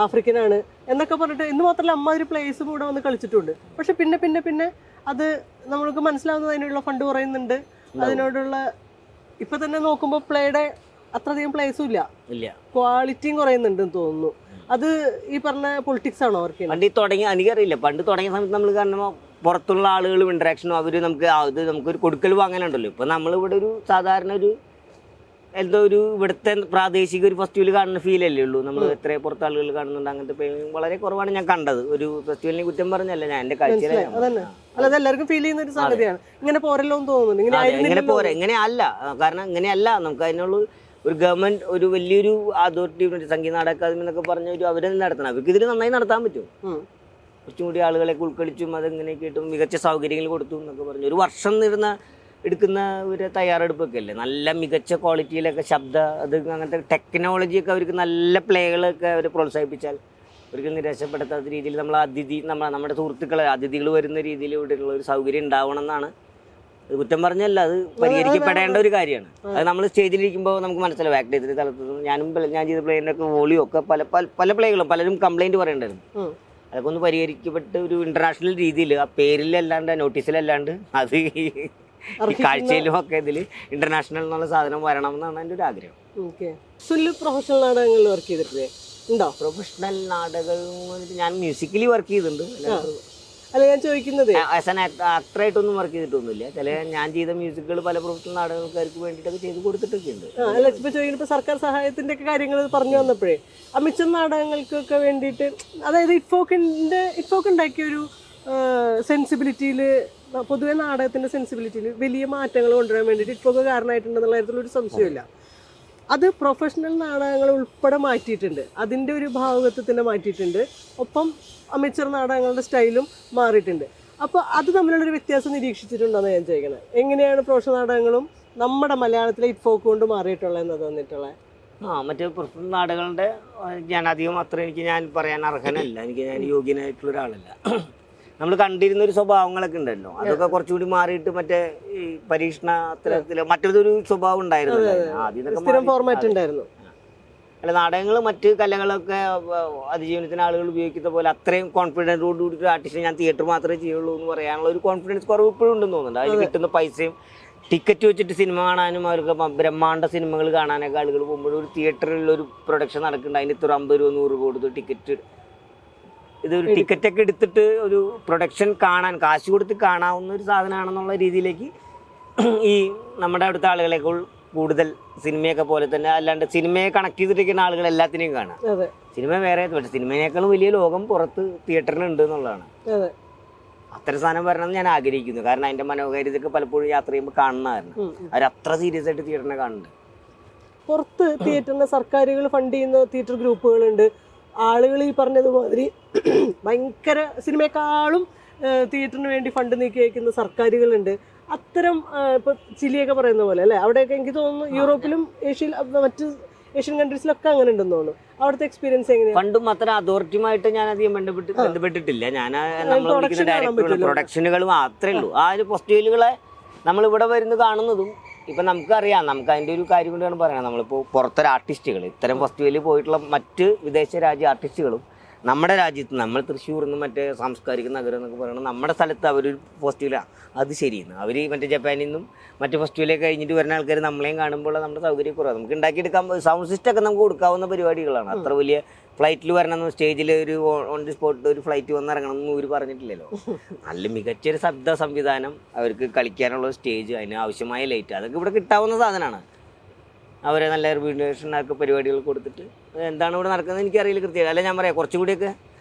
ആഫ്രിക്കൻ ആണ് എന്നൊക്കെ പറഞ്ഞിട്ട്. ഇന്ന് മാത്രമല്ല അമ്മാതിരി പ്ലേസും ഇവിടെ വന്ന് കളിച്ചിട്ടുണ്ട്. പക്ഷെ പിന്നെ പിന്നെ പിന്നെ അത് നമ്മൾക്ക് മനസ്സിലാവുന്നത് അതിനുള്ള ഫണ്ട് കുറയുന്നുണ്ട്, അതിനോടുള്ള ഇപ്പൊ തന്നെ നോക്കുമ്പോൾ പ്ലേയുടെ അത്രയധികം പ്ലേസും ഇല്ല, ക്വാളിറ്റിയും കുറയുന്നുണ്ടെന്ന് തോന്നുന്നു. അത് ഈ പറഞ്ഞ പൊളിറ്റിക്സ് ആണോ അവർക്ക്? പണ്ട് തുടങ്ങി എനിക്കറിയില്ല, പണ്ട് തുടങ്ങിയ സമയത്ത് നമ്മൾ കാരണം പുറത്തുള്ള ആളുകളും ഇന്ററാക്ഷനും അവർ നമുക്കൊരു കൊടുക്കൽ വാങ്ങാനുണ്ടല്ലോ. ഇപ്പൊ നമ്മളിവിടെ ഒരു സാധാരണ എന്തോ ഇവിടുത്തെ പ്രാദേശിക ഒരു ഫെസ്റ്റിവൽ കാണുന്ന ഫീലല്ലേ ഉള്ളൂ. നമ്മൾ എത്ര പുറത്ത് ആളുകൾ കാണുന്നുണ്ട്, അങ്ങനത്തെ വളരെ കുറവാണ് ഞാൻ കണ്ടത്. ഒരു ഫെസ്റ്റിവലിനെ കുറ്റം പറഞ്ഞല്ല, ഞാൻ എന്റെ കാഴ്ചയിലാണ്. അല്ലാതെ എല്ലാവർക്കും ഫീൽ ചെയ്യുന്ന ഒരു സംഗതിയാണ്. ഇങ്ങനെ പോരല്ലോ എന്ന് തോന്നുന്നു. ഇങ്ങനെ പോരെ, ഇങ്ങനെയല്ല. കാരണം ഇങ്ങനെയല്ല, നമുക്ക് അതിനുള്ള ഒരു ഗവൺമെന്റ് ഒരു വലിയൊരു അതോറിറ്റി സംഗീത നാടക അക്കാദമി എന്നൊക്കെ പറഞ്ഞ അവരെ നടത്തണം. അവർക്ക് ഇതിൽ നന്നായി നടത്താൻ പറ്റും. കുറച്ചും കൂടി ആളുകളെ ഉൾക്കൊള്ളിച്ചും അതെങ്ങനെയൊക്കെ ആയിട്ടും മികച്ച സൗകര്യങ്ങൾ കൊടുത്തു എന്നൊക്കെ പറഞ്ഞു. ഒരു വർഷം എടുക്കുന്ന ഒരു തയ്യാറെടുപ്പൊക്കെ അല്ലേ, നല്ല മികച്ച ക്വാളിറ്റിയിലൊക്കെ ശബ്ദ അത് അങ്ങനത്തെ ടെക്നോളജിയൊക്കെ അവർക്ക് നല്ല പ്ലേകളൊക്കെ അവർ പ്രോത്സാഹിപ്പിച്ചാൽ ഒരിക്കലും നിരാശപ്പെടുത്താത്ത രീതിയിൽ നമ്മുടെ സുഹൃത്തുക്കളെ അതിഥികൾ വരുന്ന രീതിയിൽ ഇവിടെയുള്ള ഒരു സൗകര്യം ഉണ്ടാവണം എന്നാണ്. കുറ്റം പറഞ്ഞല്ല, അത് പരിഹരിക്കപ്പെടേണ്ട ഒരു കാര്യമാണ്. അത് നമ്മൾ സ്റ്റേജിലിരിക്കുമ്പോൾ നമുക്ക് മനസ്സിലാവും. ആക്ട് ചെയ്തിട്ട് തലത്തിൽ ഞാൻ ചെയ്ത പ്ലേയിനൊക്കെ വോളിയോ ഒക്കെ പല പ്ലേകളും പലരും കംപ്ലൈന്റ് പറയേണ്ടായിരുന്നു. അതൊക്കെ ഒന്ന് പരിഹരിക്കപ്പെട്ട് ഒരു ഇന്റർനാഷണൽ രീതിയിൽ ആ പേരിലല്ലാണ്ട് നോട്ടീസിലല്ലാണ്ട് അത് ഈ കാഴ്ചയിലും ഒക്കെ ഇതിൽ ഇന്റർനാഷണൽ എന്നുള്ള സാധനം വരണം എന്നാണ് എൻ്റെ ഒരു ആഗ്രഹം. പ്രൊഫഷണൽ നാടകങ്ങളിൽ വർക്ക് ചെയ്തിട്ടില്ലേ? ഉണ്ടോ? പ്രൊഫഷണൽ നാടകം ഞാൻ മ്യൂസിക്കലി വർക്ക് ചെയ്തിട്ടുണ്ട്. അല്ല ഞാൻ ചോദിക്കുന്നത് ആസ് ആൻ ആക്ടറായിട്ടൊന്നും വർക്ക് ചെയ്തിട്ടൊന്നുമില്ല. ചില ഞാൻ ചെയ്ത മ്യൂസിക്കുകൾ പല പ്രൊഫഷണൽ നാടകക്കാർക്ക് വേണ്ടിയിട്ടൊക്കെ ചെയ്ത് കൊടുത്തിട്ടൊക്കെ ഉണ്ട്. അല്ല ഇപ്പൊ ചോദിക്കുമ്പോൾ സർക്കാർ സഹായത്തിന്റെ ഒക്കെ കാര്യങ്ങൾ പറഞ്ഞു വന്നപ്പോഴേ അമിച്ച നാടകങ്ങൾക്കൊക്കെ വേണ്ടിയിട്ട്, അതായത് ഇറ്റ്ഫോക്ക് ഉണ്ടാക്കിയ ഒരു സെൻസിബിലിറ്റിയിൽ, പൊതുവെ നാടകത്തിന്റെ സെൻസിബിലിറ്റിയിൽ വലിയ മാറ്റങ്ങൾ കൊണ്ടുവരാൻ വേണ്ടിയിട്ട് ഇറ്റ്ഫോക്ക് കാരണമായിട്ടുണ്ടെന്നുള്ള കാര്യത്തിൽ ഒരു സംശയമില്ല. അത് പ്രൊഫഷണൽ നാടകങ്ങൾ ഉൾപ്പെടെ മാറ്റിയിട്ടുണ്ട്, അതിൻ്റെ ഒരു ഭാവകത്വത്തിനെ മാറ്റിയിട്ടുണ്ട്. ഒപ്പം അമേച്ചർ നാടകങ്ങളുടെ സ്റ്റൈലും മാറിയിട്ടുണ്ട്. അപ്പോൾ അത് തമ്മിലുള്ളൊരു വ്യത്യാസം നിരീക്ഷിച്ചിട്ടുണ്ടെന്ന് ഞാൻ ചോദിക്കുന്നത്. എങ്ങനെയാണ് പ്രൊഫഷണൽ നാടകങ്ങളും നമ്മുടെ മലയാളത്തിലെ ഇറ്റ്ഫോക്ക് കൊണ്ട് മാറിയിട്ടുള്ളത് എന്ന് തോന്നിയിട്ടുള്ളത്? മറ്റേ പ്രൊഫഷണൽ നാടകങ്ങളുടെ ഞാൻ അധികം അത്ര ഞാൻ പറയാൻ അർഹനല്ല. ഞാൻ യോഗ്യനായിട്ടുള്ള ഒരാളല്ല. നമ്മൾ കണ്ടിരുന്ന ഒരു സ്വഭാവങ്ങളൊക്കെ ഉണ്ടല്ലോ, അതൊക്കെ കുറച്ചുകൂടി മാറിയിട്ട് മറ്റേ ഈ പരീക്ഷണ അത്തരത്തില് മറ്റൊരു സ്വഭാവം ഉണ്ടായിരുന്നു. അല്ല, നാടകങ്ങൾ മറ്റ് കലകളൊക്കെ അതിജീവനത്തിന് ആളുകൾ ഉപയോഗിക്കുന്ന പോലെ അത്രയും കോൺഫിഡൻറ്റോട് കൂടി ഒരു ആർട്ടിസ്റ്റ് ഞാൻ തിയേറ്റർ മാത്രമേ ചെയ്യുള്ളൂ എന്ന് പറയാനുള്ള ഒരു കോൺഫിഡൻസ് കുറവ് ഇപ്പോഴും ഉണ്ടെന്ന് തോന്നുന്നുണ്ട്. അതിൽ കിട്ടുന്ന പൈസയും ടിക്കറ്റ് വെച്ചിട്ട് സിനിമ കാണാനും അവർക്ക് ബ്രഹ്മാണ്ഡ സിനിമകൾ കാണാനൊക്കെ ആളുകൾ പോകുമ്പോഴും ഒരു തിയേറ്ററിലൊരു പ്രൊഡക്ഷൻ നടക്കുന്നുണ്ട്. അതിന് ഇത്ര 50 രൂപ 100 രൂപ കൊടുത്ത് ടിക്കറ്റ്, ഇതൊരു ടിക്കറ്റൊക്കെ എടുത്തിട്ട് ഒരു പ്രൊഡക്ഷൻ കാണാൻ കാശ് കൊടുത്ത് കാണാവുന്ന ഒരു സാധനമാണെന്നുള്ള രീതിയിലേക്ക് ഈ നമ്മുടെ അവിടുത്തെ ആളുകളെ കൂടുതൽ സിനിമയൊക്കെ പോലെ തന്നെ, അല്ലാണ്ട് സിനിമയെ കണക്ട് ചെയ്തിരിക്കുന്ന ആളുകൾ എല്ലാത്തിനെയും കാണാം. സിനിമ വേറെ, പക്ഷെ സിനിമയേക്കാളും വലിയ ലോകം പുറത്ത് തിയേറ്ററിനുണ്ട് എന്നുള്ളതാണ്. അത്തരം സാധനം വരണമെന്ന് ഞാൻ ആഗ്രഹിക്കുന്നു. കാരണം അതിന്റെ മനോഹാരിതയൊക്കെ പലപ്പോഴും യാത്ര ചെയ്യുമ്പോൾ കാണുന്നതാണ്. അവരത്ര സീരിയസ് ആയിട്ട് തിയേറ്ററിനെ കാണുന്നുണ്ട്. പുറത്ത് തിയേറ്ററിനെ സർക്കാരുകൾ ഫണ്ട് ചെയ്യുന്ന തിയേറ്റർ ഗ്രൂപ്പുകളുണ്ട്. ആളുകൾ ഈ പറഞ്ഞതുമാതിരി ഭയങ്കര സിനിമയെക്കാളും തിയേറ്ററിന് വേണ്ടി ഫണ്ട് നീക്കി വയ്ക്കുന്ന സർക്കാരുകളുണ്ട്. അത്തരം ഇപ്പൊ ചിലിയൊക്കെ പറയുന്ന പോലെ അല്ലേ, അവിടെയൊക്കെ എനിക്ക് തോന്നുന്നു യൂറോപ്പിലും മറ്റ് ഏഷ്യൻ കൺട്രീസിലൊക്കെ അങ്ങനെ ഉണ്ടെന്ന് തോന്നുന്നു. അവിടുത്തെ എക്സ്പീരിയൻസ് എങ്ങനെയാണ്? ഫണ്ടും അത്ര അതോറിറ്റിയുമായിട്ട് ഞാൻ അധികം ബന്ധപ്പെട്ടിട്ടില്ല. ഞാൻ നമ്മൾ വിളിക്കുന്ന ഡയറക്ടറും പ്രൊഡക്ഷനുകളും മാത്രമേ ഉള്ളൂ. ആ ഒരു ഫെസ്റ്റിവലുകളെ നമ്മൾ ഇവിടെ വരുന്ന കാണുന്നതും ഇപ്പം നമുക്കറിയാം. നമുക്ക് അതിൻ്റെ ഒരു കാര്യം കൊണ്ടാണ് പറയുന്നത്. നമ്മളിപ്പോൾ പുറത്തൊരു ആർട്ടിസ്റ്റുകൾ ഇത്തരം ഫെസ്റ്റിവലിൽ പോയിട്ടുള്ള മറ്റ് വിദേശ രാജ്യ ആർട്ടിസ്റ്റുകളും നമ്മുടെ രാജ്യത്ത്, നമ്മൾ തൃശ്ശൂർ നിന്ന് മറ്റേ സാംസ്കാരിക നഗരം എന്നൊക്കെ പറയുന്നത് നമ്മുടെ സ്ഥലത്ത് അവരൊരു ഫെസ്റ്റിവലാണ്, അത് ശരിയെന്ന് അവർ മറ്റേ ജപ്പാനിൽ നിന്നും മറ്റു ഫെസ്റ്റിവലൊക്കെ കഴിഞ്ഞിട്ട് വരുന്ന ആൾക്കാർ നമ്മളെയും കാണുമ്പോൾ നമ്മുടെ സൗകര്യക്കുറവ്. നമുക്ക് ഉണ്ടാക്കിയെടുക്കാൻ സൗണ്ട് സിസ്റ്റം ഒക്കെ നമുക്ക് കൊടുക്കാവുന്ന പരിപാടികളാണ്. അത്ര വലിയ ഫ്ലൈറ്റിൽ വരണമെന്ന് സ്റ്റേജിൽ ഒരു ഓൺ ദി സ്പോട്ട് ഒരു ഫ്ലൈറ്റ് വന്നിറങ്ങണം എന്ന് ഇവർ പറഞ്ഞിട്ടില്ലല്ലോ. നല്ല മികച്ചൊരു ശബ്ദ സംവിധാനം, അവർക്ക് കളിക്കാനുള്ള സ്റ്റേജ്, അതിന് ആവശ്യമായ ലൈറ്റ്, അതൊക്കെ ഇവിടെ കിട്ടാവുന്ന സാധനമാണ്. അവരെ നല്ല റീഡിനേഷനൊക്കെ പരിപാടികൾ കൊടുത്തിട്ട് എന്താണ് ഇവിടെ നടക്കുന്നത് എനിക്കറിയില്ല കൃത്യമായിട്ട്. അല്ല, ഞാൻ പറയാം കുറച്ചുകൂടിയൊക്കെ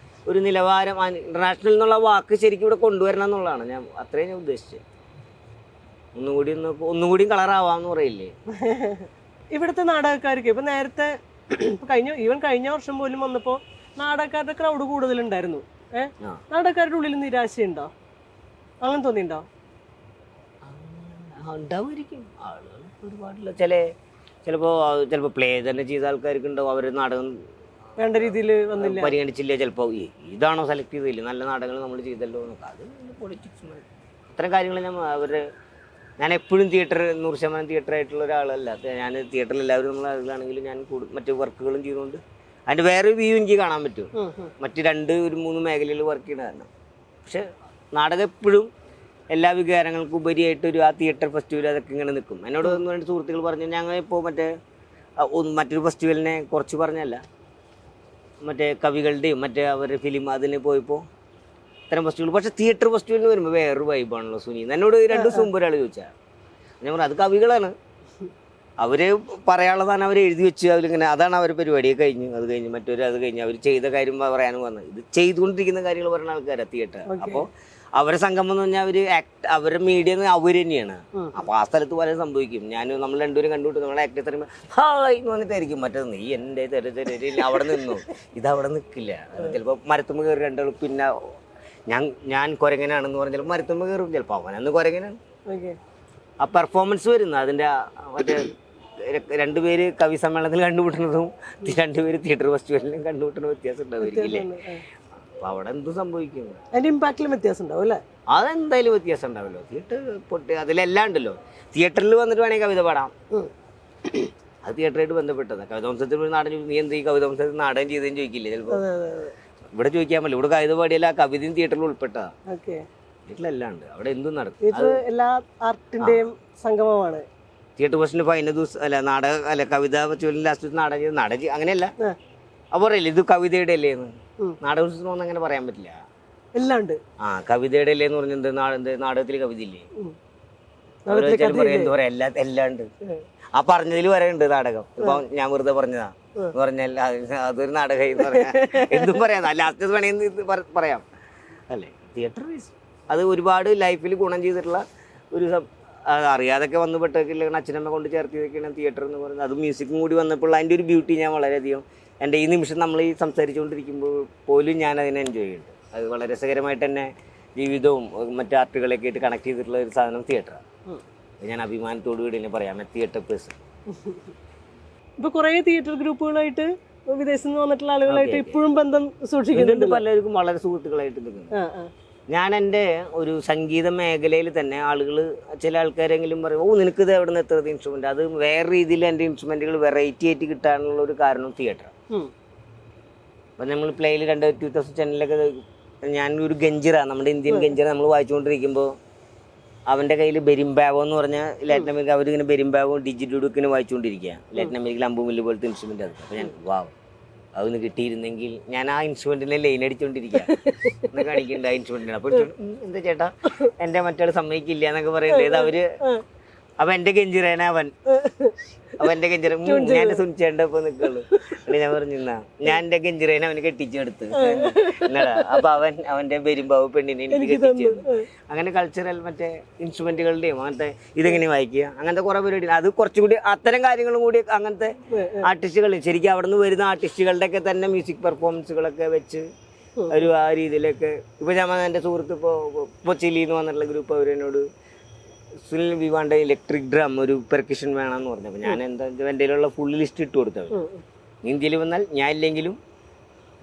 ഒരു നിലവാരം ഇന്റർനാഷണൽ എന്നുള്ള വാക്ക് ശരിക്കും ഇവിടെ കൊണ്ടുവരണം എന്നുള്ളതാണ് ഞാൻ അത്രയും ഞാൻ ഉദ്ദേശിച്ചത്. ഒന്നുകൂടി കളറാവാന്ന് പറയില്ലേ. ഇവിടുത്തെ നാടകക്കാർക്ക് ഇപ്പൊ നേരത്തെ കഴിഞ്ഞ വർഷം പോലും വന്നപ്പോ നാടകക്കാരുടെ ക്രൗഡ് കൂടുതലുണ്ടായിരുന്നു. നാടകക്കാരുടെ ഉള്ളിൽ നിരാശയുണ്ടോ? അങ്ങനെ തോന്നിയിട്ടുണ്ടോ? ഉണ്ടാവുമായിരിക്കും. ആളുകൾ ഒരുപാടില്ല. ചിലപ്പോൾ പ്ലേ തന്നെ ചെയ്ത ആൾക്കാർക്ക് ഉണ്ടാവും, അവർ നാടകം വേണ്ട രീതിയിൽ വന്നില്ല, പരിഗണിച്ചില്ല. ചിലപ്പോൾ ഇതാണോ സെലക്ട് ചെയ്തില്ല, നല്ല നാടകങ്ങൾ നമ്മൾ ചെയ്തല്ലോ എന്നൊക്കെ. അത് പൊളിറ്റിക്സ്, ഇത്തരം കാര്യങ്ങൾ ഞാൻ എപ്പോഴും 100% തിയേറ്ററായിട്ടുള്ള ഒരാളല്ല. ഞാൻ തിയേറ്ററിൽ എല്ലാവരും നമ്മൾ ആളുകളാണെങ്കിലും ഞാൻ മറ്റു വർക്കുകളും ചെയ്തുകൊണ്ട് അതിൻ്റെ വേറെ വ്യൂ എനിക്ക് കാണാൻ പറ്റും. മറ്റ് 2-3 മേഖലയിൽ വർക്ക് ചെയ്യുന്ന കാരണം. പക്ഷെ നാടകം എപ്പോഴും എല്ലാ വികാരങ്ങൾക്കും ഉപരിയായിട്ട് ആ തിയേറ്റർ ഫെസ്റ്റിവൽ അതൊക്കെ ഇങ്ങനെ നിൽക്കും. എന്നോട് 1-2 സുഹൃത്തുക്കൾ പറഞ്ഞു, ഞങ്ങൾ ഇപ്പോൾ മറ്റൊരു ഫെസ്റ്റിവലിനെ കുറച്ച് പറഞ്ഞല്ല, മറ്റേ കവികളുടെയും മറ്റേ അവരുടെ ഫിലിം അതിന് പോയപ്പോൾ ഇത്തരം ഫെസ്റ്റിവൽ. പക്ഷേ തിയേറ്റർ ഫെസ്റ്റിവലിന് വരുമ്പോൾ വേറൊരു വൈബാണല്ലോ സുനി. എന്നോട് 2 ദിവസം മുമ്പ് ഒരാൾ ചോദിച്ചാൽ ഞാൻ പറഞ്ഞു, അത് കവികളാണ്, അവർ പറയാനുള്ളതാണ് അവർ എഴുതി വെച്ച് അവരിങ്ങനെ, അതാണ് അവർ പരിപാടിയെ കഴിഞ്ഞു. അത് കഴിഞ്ഞ് അത് കഴിഞ്ഞ് അവർ ചെയ്ത കാര്യം പറയാനും പറഞ്ഞത്. ഇത് ചെയ്തുകൊണ്ടിരിക്കുന്ന കാര്യങ്ങൾ പറയുന്ന ആൾക്കാരാണ് തിയേറ്റർ. അപ്പോൾ അവരെ സംഗമം എന്ന് പറഞ്ഞാൽ അവരുടെ മീഡിയ അവർ തന്നെയാണ്. അപ്പോൾ ആ സ്ഥലത്ത് പലരും സംഭവിക്കും. നമ്മൾ 2 പേരും കണ്ടുപിട്ട് നമ്മുടെ ആക്ടർ തരുമ്പോൾ ഹായ് എന്ന് പറഞ്ഞിട്ടായിരിക്കും. മറ്റേത് നീ എൻ്റെ അവിടെ നിന്നു, ഇതവിടെ നിൽക്കില്ല. ചിലപ്പോൾ മരത്തുമ്പ് കയറി 2 ആൾ, പിന്നെ ഞാൻ കുരങ്ങനാണെന്ന് പറഞ്ഞാൽ ചിലപ്പോൾ മരത്തുമ്പ് കയറും, ചിലപ്പോൾ അവനന്ന് കുരങ്ങനാണ്. ആ പെർഫോമൻസ് വരുന്നത് അതിൻ്റെ മറ്റേ രണ്ടുപേര് കവി സമ്മേളനത്തിൽ കണ്ടുമുട്ടുന്നതും രണ്ടുപേര് തിയേറ്റർ ഫെസ്റ്റിവലിലും കണ്ടുമുട്ടുന്ന വ്യത്യാസം ഉണ്ടാവില്ലേ? അപ്പൊ അവിടെ എന്തും സംഭവിക്കും. അതിന്റെ ഇമ്പാക്റ്റിലും വ്യത്യാസം ഉണ്ടാവും അല്ലേ? അതെന്തായാലും വ്യത്യാസം ഉണ്ടാവല്ലോ. തിയേറ്റർ പൊട്ടി അതിലെല്ലാം ഉണ്ടല്ലോ. തിയേറ്ററിൽ വന്നിട്ട് വേണമെങ്കിൽ കവിത പാടാം, അത് തിയേറ്ററായിട്ട് ബന്ധപ്പെട്ടതാണ്. കവിതാംശത്തിൽ ഒരു നാടൻ നീ എന്ത് ഈ കവിതാംശത്തിൽ നാടകം ചെയ്തതെന്ന് ചോദിക്കില്ലേ ചിലപ്പോൾ. ഇവിടെ ചോദിക്കാൻ പറ്റില്ല. ഇവിടെ കവിത പാടിയല്ല, ആ കവിതയും തിയേറ്ററിൽ ഉൾപ്പെട്ടതാ. വീട്ടിലെല്ലാം ഉണ്ട്, അവിടെ എന്തും നടക്കും. എല്ലാ ആർട്ടിന്റെയും സംഗമമാണ് തിയേറ്റർ ഫെസ്റ്റിന്. ഇപ്പൊ അതിന്റെ ദിവസം അല്ല നാടക അല്ല കവിതാ ഫെസ്റ്റിവലിന് ലാസ്റ്റ് നാടകം ചെയ്ത് നാടകം അങ്ങനെയല്ല. അപ്പൊ പറയില്ല ഇത് കവിതയുടെ അല്ലേന്ന്. നാടകോത്സവം അങ്ങനെ പറയാൻ പറ്റില്ല. എല്ലാം ഉണ്ട്. ആ കവിതയുടെ അല്ലേന്ന് പറഞ്ഞത് നാടകത്തിൽ കവിത ഇല്ലേ? എന്താ പറയാ എല്ലാം ഉണ്ട്. ആ പറഞ്ഞതിൽ വരെ ഉണ്ട് നാടകം. ഇപ്പൊ ഞാൻ വെറുതെ പറഞ്ഞതാ എന്ന് പറഞ്ഞാൽ അതൊരു നാടകമായി പറയാം, എന്തും പറയാം. ലാസ്റ്റ് വേണമെന്ന് പറയാം അല്ലേ? തിയേറ്റർ അത് ഒരുപാട് ലൈഫിൽ ഗുണം ചെയ്തിട്ടുള്ള ഒരു അറിയാതൊക്കെ വന്നു പെട്ടൊക്കെ അച്ഛനമ്മ കൊണ്ട് ചേർത്തിയൊക്കെയാണ് തിയേറ്റർ എന്ന് പറയുന്നത്. അത് മ്യൂസിക്കും കൂടി വന്നപ്പോൾ അതിൻ്റെ ഒരു ബ്യൂട്ടി ഞാൻ വളരെയധികം എൻ്റെ ഈ നിമിഷം നമ്മൾ ഈ സംസാരിച്ചുകൊണ്ടിരിക്കുമ്പോൾ പോലും ഞാൻ അതിനെ എൻജോയ് ചെയ്യുന്നുണ്ട്. അത് വളരെ രസകരമായിട്ട് തന്നെ ജീവിതവും മറ്റു ആർട്ടുകളൊക്കെ ആയിട്ട് കണക്ട് ചെയ്തിട്ടുള്ള ഒരു സാധനം തിയേറ്ററാണ്. ഞാൻ അഭിമാനത്തോടു കൂടി തന്നെ പറയാം, തിയേറ്റർ പേഴ്സൺ. ഇപ്പൊ കുറേ തിയേറ്റർ ഗ്രൂപ്പുകളായിട്ട് വിദേശത്ത് നിന്ന് വന്നിട്ടുള്ള ആളുകളായിട്ട് ഇപ്പോഴും ബന്ധം സൂക്ഷിക്കുന്നുണ്ട്. പലർക്കും വളരെ സുഹൃത്തുക്കളായിട്ട് നിൽക്കുന്നു. ഞാൻ എൻ്റെ ഒരു സംഗീത മേഖലയിൽ തന്നെ ആളുകൾ ചില ആൾക്കാരെങ്കിലും പറയും, ഓ നിനക്കിത് എവിടെ നിന്ന് എത്ര ഇൻസ്ട്രുമെന്റ്. അത് വേറെ രീതിയിൽ എൻ്റെ ഇൻസ്ട്രുമെന്റുകൾ വെറൈറ്റി ആയിട്ട് കിട്ടാനുള്ള ഒരു കാരണം തിയേറ്റർ. അപ്പം നമ്മൾ പ്ലേയിൽ 2010 ഞാൻ ഒരു ഗഞ്ചിറാണ്, നമ്മുടെ ഇന്ത്യൻ ഗഞ്ചിറ നമ്മൾ വായിച്ചുകൊണ്ടിരിക്കുമ്പോൾ അവൻ്റെ കയ്യിൽ ബെരിംബാവോ എന്ന് പറഞ്ഞാൽ ലാറ്റിൻ അമേരിക്ക അവരിങ്ങനെ ബെരിംബാവോ ഡിജിറ്റുഡുക്കിന് വായിച്ചുകൊണ്ടിരിക്കുക. ലാറ്റിൻ അമേരിക്കയിൽ അമ്പുമില്ല് പോലത്തെ ഇൻസ്ട്രുമെന്റ് അത്. അപ്പോൾ ഞാൻ വാവ് അതൊന്ന് കിട്ടിയിരുന്നെങ്കിൽ ഞാൻ ആ ഇൻസ്ട്രുമെന്റിനെ ലൈൻ അടിച്ചോണ്ടിരിക്കുക എന്ന് കാണിക്കണ്ട ആ ഇൻസ്ട്രുമെന്റിന്. അപ്പോൾ എന്താ ചേട്ടാ എൻ്റെ മറ്റാൾ സമ്മതിക്കില്ല എന്നൊക്കെ പറയണ്ടേ അവര്. അപ്പൊ എന്റെ ഗഞ്ചിറേന അവൻ എൻ്റെ ഗഞ്ചിറ ഞാൻ എൻ്റെ സുനിച്ചേണ്ടപ്പോ നിൽക്കുള്ളൂ. ഞാൻ പറഞ്ഞു ഞാൻ എൻ്റെ ഗഞ്ചിറേനെ അവന് കെട്ടിച്ചെടുത്ത് എന്നടാ. അപ്പൊ അവന്റെ ബെരുമ്പാവ് പെണ്ണിനെ എനിക്ക് കെട്ടിച്ചു. അങ്ങനെ കൾച്ചറൽ മറ്റേ ഇൻസ്ട്രുമെന്റുകളുടെയും അങ്ങനത്തെ ഇതെങ്ങനെ വായിക്കുക അങ്ങനത്തെ കുറെ പരിപാടി. അത് കുറച്ചുകൂടി അത്തരം കാര്യങ്ങളും കൂടി അങ്ങനത്തെ ആർട്ടിസ്റ്റുകൾ ശരിക്കും അവിടെ നിന്ന് വരുന്ന ആർട്ടിസ്റ്റുകളുടെ ഒക്കെ തന്നെ മ്യൂസിക് പെർഫോമൻസുകളൊക്കെ വെച്ച് ഒരു ആ രീതിയിലൊക്കെ. ഇപ്പൊ ഞാൻ എൻ്റെ സുഹൃത്ത് ഇപ്പോൾ ചിലിന്ന് വന്നിട്ടുള്ള ഗ്രൂപ്പ് അവരെന്നോട് സുനിൽ വിവാന്റെ ഇലക്ട്രിക് ഡ്രം ഒരു പെർക്കഷൻ വേണമെന്ന് പറഞ്ഞപ്പോൾ ഞാൻ എന്താ എൻ്റെ കയ്യിലുള്ള ഫുൾ ലിസ്റ്റ് ഇട്ട് കൊടുത്തത്. ഇന്ത്യയിൽ വന്നാൽ ഞാൻ ഇല്ലെങ്കിലും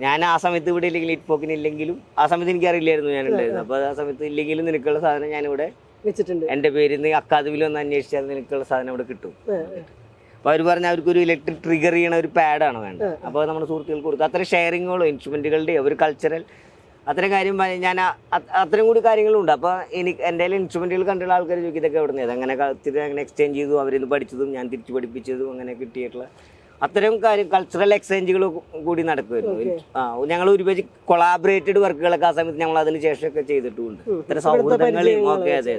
ഞാൻ ആ സമയത്ത് ഇവിടെ ഇല്ലെങ്കിൽ ഇറ്റ്പോക്കിന് ഇല്ലെങ്കിലും ആ സമയത്ത് എനിക്കറിയില്ലായിരുന്നു ഞാൻ ഉണ്ടായിരുന്നു. അപ്പോൾ ആ സമയത്ത് ഇല്ലെങ്കിലും നിനക്കുള്ള സാധനം ഞാനിവിടെ വെച്ചിട്ടുണ്ട്. എൻ്റെ പേരിൽ നിന്ന് അക്കാദമിയിൽ ഒന്ന് അന്വേഷിച്ചാൽ നിനക്കുള്ള സാധനം ഇവിടെ കിട്ടും. അപ്പോൾ അവർ പറഞ്ഞാൽ അവർക്കൊരു ഇലക്ട്രിക് ട്രിഗർ ചെയ്യണ ഒരു പാഡാണ് വേണ്ടത്. അപ്പോൾ നമ്മുടെ സുഹൃത്തുക്കൾക്ക് കൊടുക്കുക. അത്ര ഷെയറിങ്ങുകളോ ഇൻസ്ട്രുമെൻറ്റുകളുടെയോ ഒരു കൾച്ചറൽ അത്തരം കാര്യം ഞാൻ അത്തരം കൂടി കാര്യങ്ങളുണ്ട്. അപ്പോൾ എനിക്ക് എൻ്റെ ഇൻസ്ട്രുമെൻറ്റുകൾ കണ്ടുള്ള ആൾക്കാർ ചോദിക്കും ഇതൊക്കെ എവിടെ നിന്ന് അങ്ങനെ അങ്ങനെ എക്സ്ചേഞ്ച് ചെയ്തു, അവരിന്ന് പഠിച്ചതും ഞാൻ തിരിച്ചു പഠിപ്പിച്ചതും അങ്ങനെ കിട്ടിയിട്ടുള്ള അത്തരം കാര്യം കൾച്ചറൽ എക്സ്ചേഞ്ചുകൾ കൂടി നടക്കുമായിരുന്നു. ഞങ്ങൾ ഒരുപാട് കൊളാബറേറ്റഡ് വർക്കുകളൊക്കെ ആ സമയത്ത് ഞങ്ങൾ അതിന് ശേഷമൊക്കെ ചെയ്തിട്ടുമുണ്ട്. ഇത്തരം സൗഹൃദങ്ങളെയും ഒക്കെ അതെ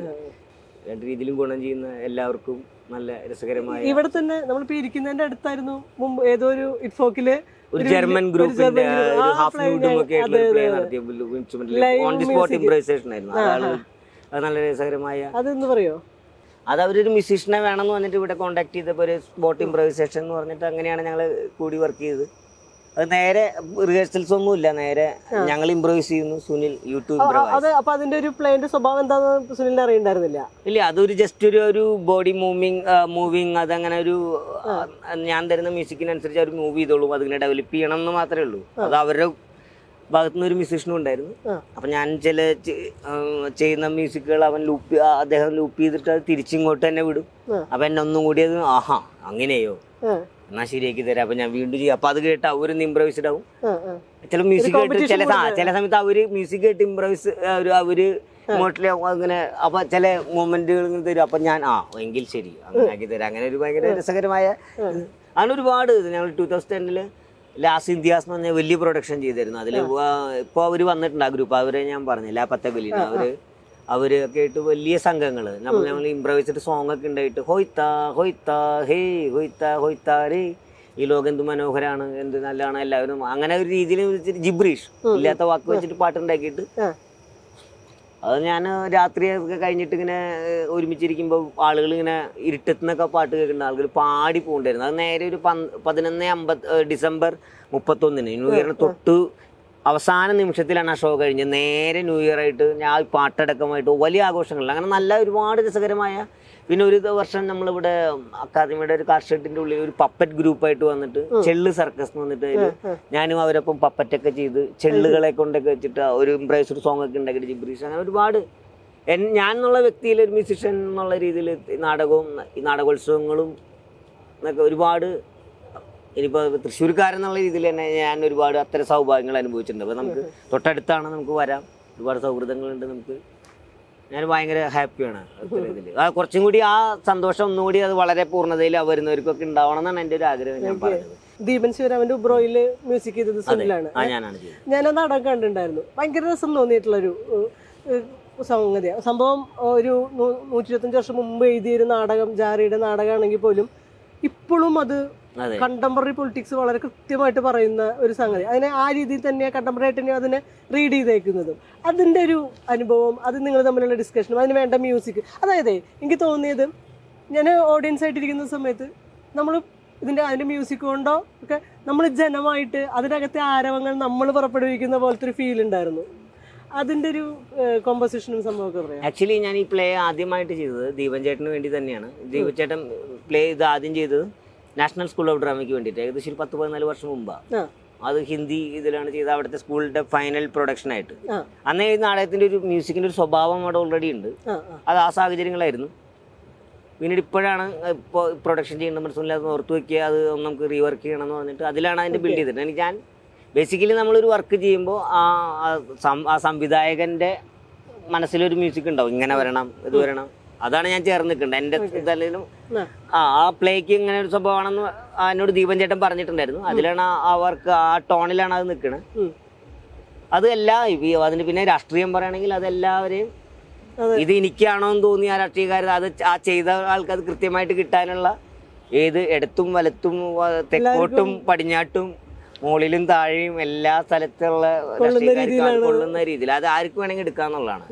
രണ്ട് രീതിയിലും ഗുണം ചെയ്യുന്ന എല്ലാവർക്കും നല്ല രസകരമായ. ഇവിടെ തന്നെ നമ്മളിപ്പോൾ ഇരിക്കുന്നതിൻ്റെ അടുത്തായിരുന്നു മുമ്പ് ഏതോ ഒരു ഇറ്റ്ഫോക്കില് ഒരു ജർമ്മൻ ഗ്രൂപ്പിന്റെ ഒരു ഹാഫ് ന്യൂഡും ഒക്കെ പ്ലേ നടത്തിയ ഓൺ ദി സ്പോട്ട് ഇംപ്രൈസേഷൻ ആയിരുന്നു. അത് നല്ല രസകരമായ. അതെന്ന് പറയോ? അത് അവരൊരു മ്യൂസീഷ്യനെ വേണമെന്ന് പറഞ്ഞിട്ട് ഇവിടെ കോൺടാക്ട് ചെയ്തപ്പോൾ ഒരു സ്പോട്ട് ഇംപ്രൈസേഷൻ എന്ന് പറഞ്ഞിട്ട് അങ്ങനെയാണ് ഞങ്ങൾ കൂടി വർക്ക് ചെയ്തത്. അത് നേരെ റിഹേഴ്സൽസ് ഒന്നുമില്ല, നേരെ ഞങ്ങൾ ഇംപ്രൈസ് ചെയ്യുന്നു. സുനിൽ യൂട്യൂബ്. അപ്പൊ അതിന്റെ ഒരു പ്ലേന്റെ സ്വഭാവം എന്താണെന്ന് സുനിലിന് അറിയണ്ടായിരുന്നില്ല? ഇല്ല, അതൊരു ജസ്റ്റ് ഒരു ബോഡി മൂവിങ് അതങ്ങനെ ഒരു ഞാൻ തരുന്ന മ്യൂസിക്കിനനുസരിച്ച് അവർ മൂവ് ചെയ്തോളൂ. അതിങ്ങനെ ഡെവലപ്പ് ചെയ്യണം എന്ന് മാത്രമേ ഉള്ളൂ. അത് അവരുടെ ഭാഗത്തുനിന്ന് ഒരു മ്യൂസീഷ്യനും ഉണ്ടായിരുന്നു. അപ്പം ഞാൻ ചില ചെയ്യുന്ന മ്യൂസിക്കുകൾ അദ്ദേഹം ലൂപ്പ് ചെയ്തിട്ട് അത് തിരിച്ചിങ്ങോട്ട് തന്നെ വിടും. അപ്പം എന്നെ ഒന്നും കൂടി അത് ആഹാ അങ്ങനെയോ എന്നാൽ ശരിയാക്കി തരാം. അപ്പം ഞാൻ വീണ്ടും ചെയ്യും. അപ്പം അത് കേട്ട് അവരൊന്ന് ഇംപ്രൈസ്ഡ് ആവും. ചില മ്യൂസിക് കേട്ട് ചില സമയത്ത് അവര് മ്യൂസിക് കേട്ട് ഇംപ്രൈസ് അവര് ഇങ്ങോട്ടിലെ അങ്ങനെ അപ്പം ചില മൊമെന്റുകൾ തരും. അപ്പം ഞാൻ എങ്കിൽ ശരി അങ്ങനെ ആക്കി തരാം. അങ്ങനെ ഒരു ഭയങ്കര രസകരമായ അങ്ങനെ ഒരുപാട്. ഞങ്ങൾ 2010 ലാസ്റ്റ് ഇന്ത്യാസ് എന്ന് പറഞ്ഞ വലിയ പ്രൊഡക്ഷൻ ചെയ്തിരുന്നു. അതിൽ ഇപ്പോൾ അവർ വന്നിട്ടുണ്ട് ആ ഗ്രൂപ്പ്. അവരെ ഞാൻ പറഞ്ഞില്ല പത്തബലിന് അവരൊക്കെ ആയിട്ട് വലിയ സംഘങ്ങൾ നമ്മൾ ഇംപ്രവൈസ്ഡ് സോങ് ഒക്കെ ഉണ്ടായിട്ട് ഹൊയ്ത്താ ഹൊയ്ത്താ ഹേ ഹൊയ്ത്താ ഹൊയ്ത്താ രേ ഈ ലോകം എന്ത് മനോഹരാണ് എന്ത് നല്ലതാണ് എല്ലാവരും അങ്ങനെ ഒരു രീതിയിൽ ജിബ്രീഷ് ഇല്ലാത്ത വാക്ക് വെച്ചിട്ട് പാട്ടുണ്ടാക്കിയിട്ട് അത് ഞാൻ രാത്രിയൊക്കെ കഴിഞ്ഞിട്ട് ഇങ്ങനെ ഒരുമിച്ചിരിക്കുമ്പോൾ ആളുകൾ ഇങ്ങനെ ഇരുട്ടത്തുനിന്നൊക്കെ പാട്ട് കേൾക്കുന്ന ആളുകൾ പാടി പോകണ്ടായിരുന്നു. അത് നേരെ ഒരു 11 ഡിസംബർ 31 ന്യൂ ഇയറിന് തൊട്ട് അവസാന നിമിഷത്തിലാണ് ആ ഷോ കഴിഞ്ഞ് നേരെ ന്യൂ ഇയർ ആയിട്ട് ഞാൻ പാട്ടടക്കമായിട്ട് വലിയ ആഘോഷങ്ങളിൽ അങ്ങനെ നല്ല ഒരുപാട് രസകരമായ. പിന്നെ ഒരു വർഷം നമ്മളിവിടെ അക്കാദമിയുടെ ഒരു കാർഷെഡിന്റെ ഉള്ളിൽ ഒരു പപ്പറ്റ് ഗ്രൂപ്പായിട്ട് വന്നിട്ട് ചെള്ള് സർക്കസ് എന്ന് വന്നിട്ട് ഞാനും അവരൊപ്പം പപ്പറ്റൊക്കെ ചെയ്ത് ചെള്ളുകളെ കൊണ്ടൊക്കെ വെച്ചിട്ട് ഒരു ഇംപ്രൈസ്ഡ് സോങ് ഒക്കെ ഉണ്ടാക്കിയിട്ട് ജിബ്രീഷ് അങ്ങനെ ഒരുപാട് ഞാൻ എന്നുള്ള വ്യക്തിയിൽ ഒരു മ്യൂസിഷ്യൻ എന്നുള്ള രീതിയിൽ നാടകവും ഈ നാടകോത്സവങ്ങളും എന്നൊക്കെ ഒരുപാട് ഇനിയിപ്പോൾ തൃശ്ശൂർക്കാരെന്നുള്ള രീതിയിൽ തന്നെ ഞാൻ ഒരുപാട് അത്തരം സൗഭാഗ്യങ്ങൾ അനുഭവിച്ചിട്ടുണ്ട്. അപ്പോൾ നമുക്ക് തൊട്ടടുത്താണ്, നമുക്ക് വരാം, ഒരുപാട് സൗഹൃദങ്ങളുണ്ട് നമുക്ക്. ഞാൻ ഭയങ്കര ഹാപ്പിയാണ് ഇതിൽ. ആ കുറച്ചും കൂടി ആ സന്തോഷം ഒന്നുകൂടി അത് വളരെ പൂർണ്ണതയിൽ വരുന്നവർക്കൊക്കെ ഉണ്ടാവണം എന്നാണ് എൻ്റെ ഒരു ആഗ്രഹം. ഞാൻ പറഞ്ഞത് ദീപൻ ശിവരാമന്റെ ഉബ്രോയില് മ്യൂസിക് ചെയ്തത് സുനിലാണ്. ഞാനാണ് ചെയ്തത്. ഞാൻ ആ നാടകം കണ്ടിട്ടുണ്ടായിരുന്നു. ഭയങ്കര രസം തോന്നിയിട്ടുള്ളൊരു സംഗതിയാണ്. സംഭവം ഒരു 125 വർഷം മുമ്പ് എഴുതിയൊരു നാടകം, ജാറിയുടെ നാടകമാണെങ്കിൽ പോലും ഇപ്പോഴും അത് കണ്ടംപററി പൊളിറ്റിക്സ് വളരെ കൃത്യമായിട്ട് പറയുന്ന ഒരു സംഗതി. അതിനെ ആ രീതിയിൽ തന്നെ കണ്ടംപററി ആയിട്ട് തന്നെ അതിനെ റീഡ് ചെയ്തേക്കുന്നതും അതിൻ്റെ ഒരു അനുഭവം, അത് നിങ്ങൾ തമ്മിലുള്ള ഡിസ്കഷനും അതിന് വേണ്ട മ്യൂസിക്. അതായത് എനിക്ക് തോന്നിയത്, ഞാൻ ഓഡിയൻസ് ആയിട്ടിരിക്കുന്ന സമയത്ത് നമ്മൾ അതിൻ്റെ മ്യൂസിക് കൊണ്ടോ ഒക്കെ നമ്മൾ ജനമായിട്ട് അതിനകത്തെ ആരവങ്ങൾ നമ്മൾ പുറപ്പെടുവിക്കുന്ന പോലത്തെ ഒരു ഫീൽ ഉണ്ടായിരുന്നു. അതിൻ്റെ ഒരു കോമ്പോസിഷനും സംഭവമൊക്കെ പറയാം. ആക്ച്വലി ഞാൻ ഈ പ്ലേ ആദ്യമായിട്ട് ചെയ്തത് ദീപൻ ചേട്ടന് വേണ്ടി തന്നെയാണ്. ദീപൻ ചേട്ടൻ പ്ലേ ഇത് ആദ്യം ചെയ്തത് നാഷണൽ സ്കൂൾ ഓഫ് ഡ്രാമയ്ക്ക് വേണ്ടിയിട്ട് ഏകദേശം 10-14 വർഷം മുമ്പാണ്. അത് ഹിന്ദി ഇതിലാണ് ചെയ്തത്, അവിടുത്തെ സ്കൂളിന്റെ ഫൈനൽ പ്രൊഡക്ഷൻ ആയിട്ട്. അന്നേ ഈ നാടകത്തിന്റെ ഒരു മ്യൂസിക്കിന്റെ ഒരു സ്വഭാവം അവിടെ ഓൾറെഡി ഉണ്ട്. അത് ആ സാഹചര്യങ്ങളായിരുന്നു. പിന്നീട് ഇപ്പോഴാണ് ഇപ്പോൾ പ്രൊഡക്ഷൻ ചെയ്യേണ്ട മനസ്സിലാതെ ഓർത്ത് വയ്ക്കുക, അത് നമുക്ക് റീവർക്ക് ചെയ്യണം എന്ന് പറഞ്ഞിട്ട് അതിലാണ് അതിന്റെ ബിൽഡ് ചെയ്തിട്ട്. എനിക്ക് ഞാൻ ബേസിക്കലി നമ്മളൊരു വർക്ക് ചെയ്യുമ്പോൾ ആ സംവിധായകന്റെ മനസ്സിലൊരു മ്യൂസിക് ഉണ്ടാവും, ഇങ്ങനെ വരണം, ഇത് വരണം. അതാണ് ഞാൻ ചേർന്ന് നിൽക്കേണ്ടത്. എൻ്റെ ഇതല്ലെങ്കിലും ആ പ്ലേക്ക് ഇങ്ങനെ ഒരു സംഭവമാണെന്ന് എന്നോട് ദീപൻ ചേട്ടൻ പറഞ്ഞിട്ടുണ്ടായിരുന്നു. അതിലാണ് ആ വർക്ക്, ആ ടോണിലാണ് അത് നിൽക്കുന്നത്. അത് അതിന് പിന്നെ രാഷ്ട്രീയം പറയുകയാണെങ്കിൽ അതെല്ലാവരെയും ഇത് എനിക്കാണോ എന്ന് തോന്നി ആ രാഷ്ട്രീയക്കാർ അത് ആ ചെയ്ത ആൾക്ക് അത് കൃത്യമായിട്ട് കിട്ടാനുള്ള ഏത് ഇടത്തും വലത്തും തെക്കോട്ടും പടിഞ്ഞാട്ടും മുകളിലും താഴെയും എല്ലാ സ്ഥലത്തുള്ള രാഷ്ട്രീയക്കാർക്ക് കൊള്ളുന്ന രീതിയിൽ അത് ആർക്ക് വേണമെങ്കിൽ എടുക്കാന്നുള്ളതാണ്.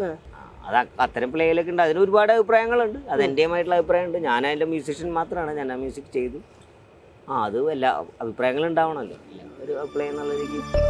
അത് അത്തരം പ്ലേയിലൊക്കെ ഉണ്ട്. അതിന് ഒരുപാട് അഭിപ്രായങ്ങളുണ്ട്. അത് എൻ്റെയുമായിട്ടുള്ള അഭിപ്രായമുണ്ട്. ഞാൻ അതിൻ്റെ മ്യൂസിഷ്യൻ മാത്രമാണ്, ഞാൻ ആ മ്യൂസിക് ചെയ്തു. അത് എല്ലാ അഭിപ്രായങ്ങളും ഉണ്ടാവണമല്ലോ, ഒരു പ്ലേ എന്നുള്ള രീതിക്ക്.